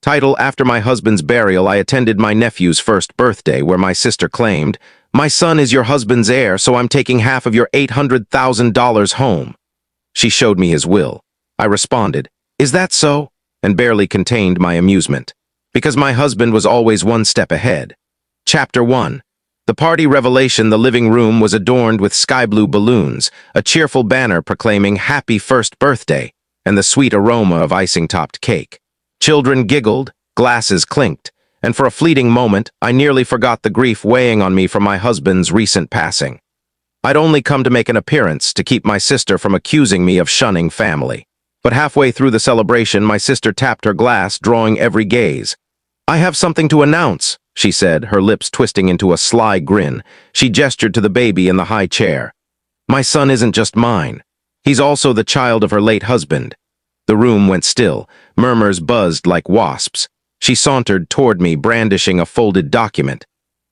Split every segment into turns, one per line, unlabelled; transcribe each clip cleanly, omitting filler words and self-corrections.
Title: After my husband's burial, I attended my nephew's first birthday, where my sister claimed, "My son is your husband's heir, so I'm taking half of your $800,000 home." She showed me his will. I responded, "Is that so?" and barely contained my amusement, because my husband was always one step ahead. Chapter 1. The party revelation. The living room was adorned with sky-blue balloons, a cheerful banner proclaiming "Happy First Birthday," and the sweet aroma of icing-topped cake. Children giggled, glasses clinked, and for a fleeting moment, I nearly forgot the grief weighing on me from my husband's recent passing. I'd only come to make an appearance to keep my sister from accusing me of shunning family. But halfway through the celebration, my sister tapped her glass, drawing every gaze. "I have something to announce," she said, her lips twisting into a sly grin. She gestured to the baby in the high chair. "My son isn't just mine. He's also the child of her late husband." The room went still. Murmurs buzzed like wasps. She sauntered toward me, brandishing a folded document.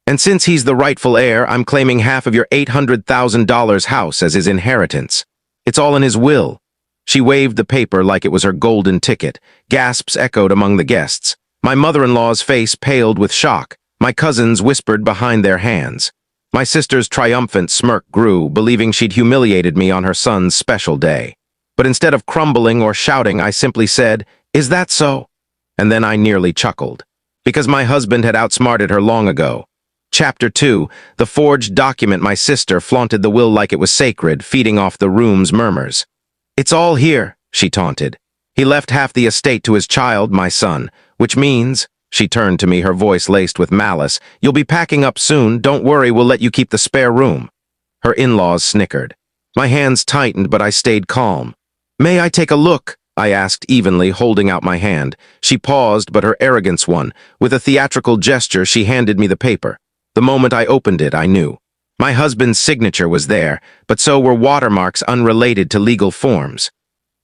"And since he's the rightful heir, I'm claiming half of your $800,000 house as his inheritance. It's all in his will." She waved the paper like it was her golden ticket. Gasps echoed among the guests. My mother-in-law's face paled with shock. My cousins whispered behind their hands. My sister's triumphant smirk grew, believing she'd humiliated me on her son's special day. But instead of crumbling or shouting, I simply said, "Is that so?" And then I nearly chuckled, because my husband had outsmarted her long ago. Chapter 2. The forged document. My sister flaunted the will like it was sacred, feeding off the room's murmurs. "It's all here," she taunted. "He left half the estate to his child, my son, which means," she turned to me, her voice laced with malice, "you'll be packing up soon. Don't worry, we'll let you keep the spare room." Her in-laws snickered. My hands tightened, but I stayed calm. "May I take a look?" I asked evenly, holding out my hand. She paused, but her arrogance won. With a theatrical gesture, she handed me the paper. The moment I opened it, I knew. My husband's signature was there, but so were watermarks unrelated to legal forms.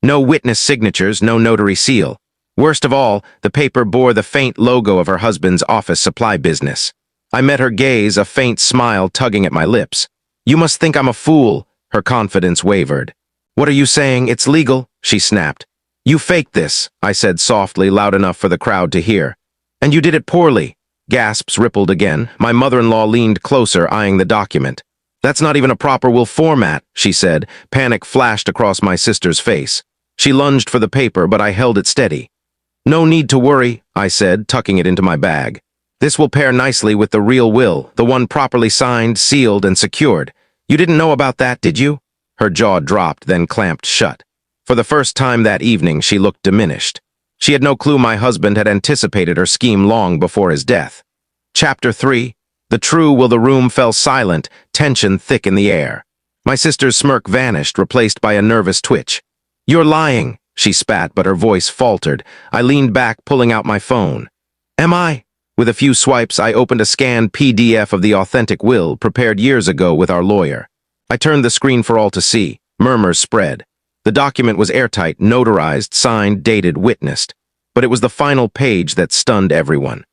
No witness signatures, no notary seal. Worst of all, the paper bore the faint logo of her husband's office supply business. I met her gaze, a faint smile tugging at my lips. "You must think I'm a fool." Her confidence wavered. "What are you saying? It's legal," she snapped. "You faked this," I said softly, loud enough for the crowd to hear. "And you did it poorly." Gasps rippled again. My mother-in-law leaned closer, eyeing the document. "That's not even a proper will format," she said. Panic flashed across my sister's face. She lunged for the paper, but I held it steady. "No need to worry," I said, tucking it into my bag. "This will pair nicely with the real will, the one properly signed, sealed, and secured. You didn't know about that, did you?" Her jaw dropped, then clamped shut. For the first time that evening, she looked diminished. She had no clue my husband had anticipated her scheme long before his death. Chapter 3. The true will. The room fell silent, tension thick in the air. My sister's smirk vanished, replaced by a nervous twitch. "You're lying," she spat, but her voice faltered. I leaned back, pulling out my phone. "Am I?" With a few swipes, I opened a scanned PDF of the authentic will, prepared years ago with our lawyer. I turned the screen for all to see. Murmurs spread. The document was airtight, notarized, signed, dated, witnessed. But it was the final page that stunned everyone.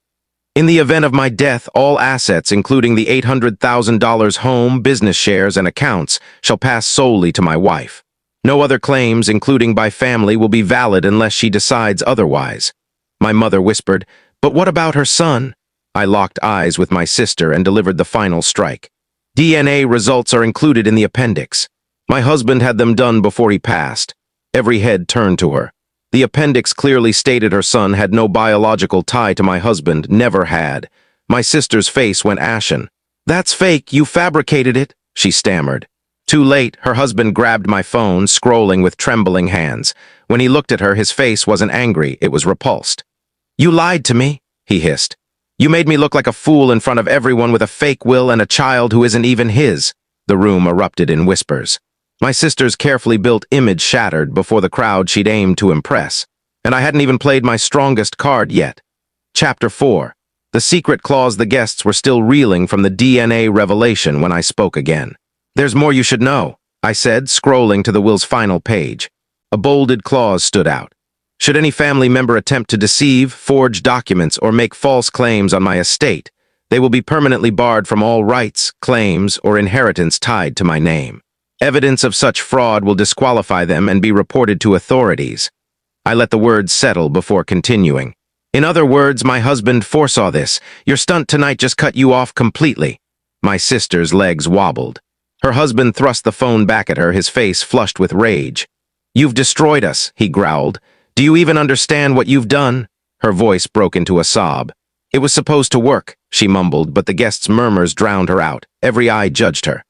"In the event of my death, all assets, including the $800,000 home, business shares, and accounts, shall pass solely to my wife. No other claims, including by family, will be valid unless she decides otherwise." My mother whispered, "But what about her son?" I locked eyes with my sister and delivered the final strike. "DNA results are included in the appendix. My husband had them done before he passed." Every head turned to her. The appendix clearly stated her son had no biological tie to my husband, never had. My sister's face went ashen. "That's fake, you fabricated it," she stammered. Too late, her husband grabbed my phone, scrolling with trembling hands. When he looked at her, his face wasn't angry, it was repulsed. "You lied to me," he hissed. "You made me look like a fool in front of everyone with a fake will and a child who isn't even his." The room erupted in whispers. My sister's carefully built image shattered before the crowd she'd aimed to impress. And I hadn't even played my strongest card yet. Chapter 4. The secret clause. The guests were still reeling from the DNA revelation when I spoke again. "There's more you should know," I said, scrolling to the will's final page. A bolded clause stood out. "Should any family member attempt to deceive, forge documents, or make false claims on my estate, they will be permanently barred from all rights, claims, or inheritance tied to my name. Evidence of such fraud will disqualify them and be reported to authorities." I let the words settle before continuing. In other words, my husband foresaw this. Your stunt tonight just cut you off completely. My sister's legs wobbled. Her husband thrust the phone back at her, his face flushed with rage. You've destroyed us, he growled. Do you even understand what you've done? Her voice broke into a sob. It was supposed to work, she mumbled, but the guests' murmurs drowned her out. Every eye judged her.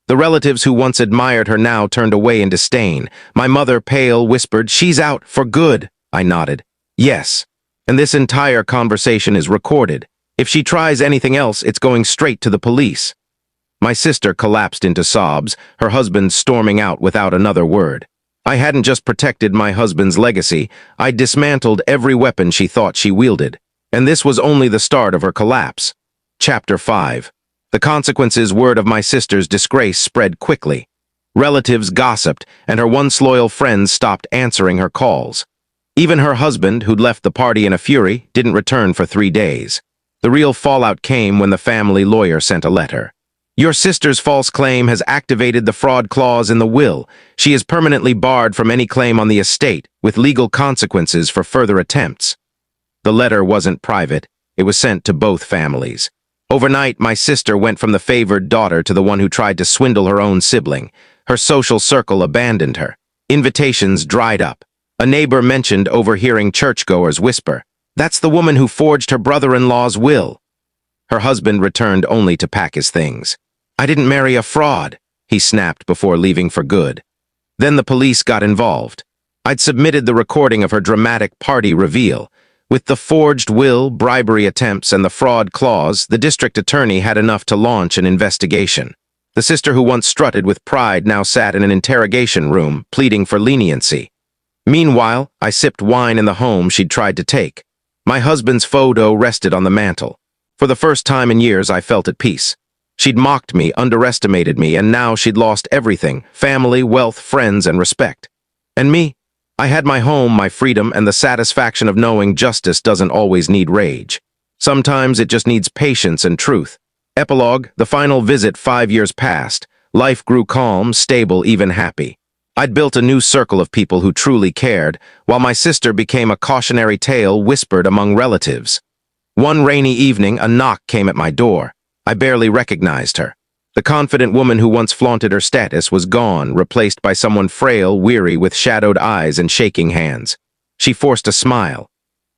The relatives who once admired her now turned away in disdain. My mother, pale, whispered, "She's out, for good." I nodded. Yes. And this entire conversation is recorded. If she tries anything else, it's going straight to the police. My sister collapsed into sobs, her husband storming out without another word. I hadn't just protected my husband's legacy, I dismantled every weapon she thought she wielded. And this was only the start of her collapse. Chapter 5. The consequences word of my sister's disgrace spread quickly. Relatives gossiped, and her once loyal friends stopped answering her calls. Even her husband, who'd left the party in a fury, didn't return for 3 days. The real fallout came when the family lawyer sent a letter. Your sister's false claim has activated the fraud clause in the will. She is permanently barred from any claim on the estate, with legal consequences for further attempts. The letter wasn't private. It was sent to both families. Overnight, my sister went from the favored daughter to the one who tried to swindle her own sibling. Her social circle abandoned her. Invitations dried up. A neighbor mentioned overhearing churchgoers whisper, "That's the woman who forged her brother-in-law's will." Her husband returned only to pack his things. "I didn't marry a fraud," he snapped before leaving for good. Then the police got involved. I'd submitted the recording of her dramatic party reveal. With the forged will, bribery attempts, and the fraud clause, the district attorney had enough to launch an investigation. The sister who once strutted with pride now sat in an interrogation room, pleading for leniency. Meanwhile, I sipped wine in the home she'd tried to take. My husband's photo rested on the mantel. For the first time in years, I felt at peace. She'd mocked me, underestimated me, and now she'd lost everything: family, wealth, friends, and respect. And me? I had my home, my freedom, and the satisfaction of knowing justice doesn't always need rage. Sometimes it just needs patience and truth. Epilogue: the final visit 5 years passed. Life grew calm, stable, even happy. I'd built a new circle of people who truly cared, while my sister became a cautionary tale whispered among relatives. One rainy evening, a knock came at my door. I barely recognized her. The confident woman who once flaunted her status was gone, replaced by someone frail, weary, with shadowed eyes and shaking hands. She forced a smile.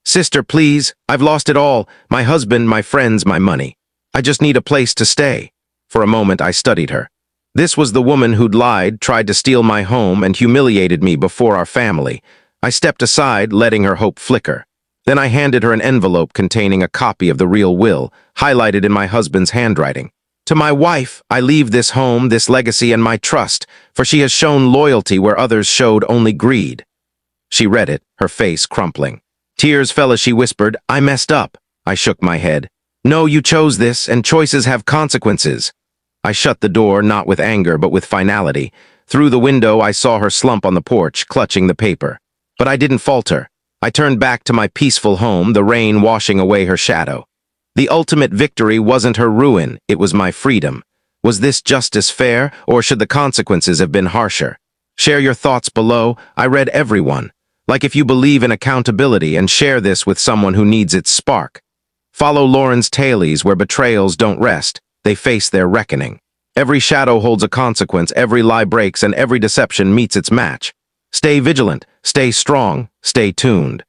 "Sister, please, I've lost it all. My husband, my friends, my money. I just need a place to stay." For a moment, I studied her. This was the woman who'd lied, tried to steal my home, and humiliated me before our family. I stepped aside, letting her hope flicker. Then I handed her an envelope containing a copy of the real will, highlighted in my husband's handwriting. "To my wife, I leave this home, this legacy, and my trust, for she has shown loyalty where others showed only greed." She read it, her face crumpling. Tears fell as she whispered, "I messed up." I shook my head. "No, you chose this, and choices have consequences." I shut the door, not with anger, but with finality. Through the window, I saw her slump on the porch, clutching the paper. But I didn't falter. I turned back to my peaceful home, the rain washing away her shadow. The ultimate victory wasn't her ruin, it was my freedom. Was this justice fair, or should the consequences have been harsher? Share your thoughts below. I read every one. Like if you believe in accountability, and share this with someone who needs its spark. Follow Lauren's tales where betrayals don't rest, they face their reckoning. Every shadow holds a consequence, every lie breaks, and every deception meets its match. Stay vigilant, stay strong, stay tuned.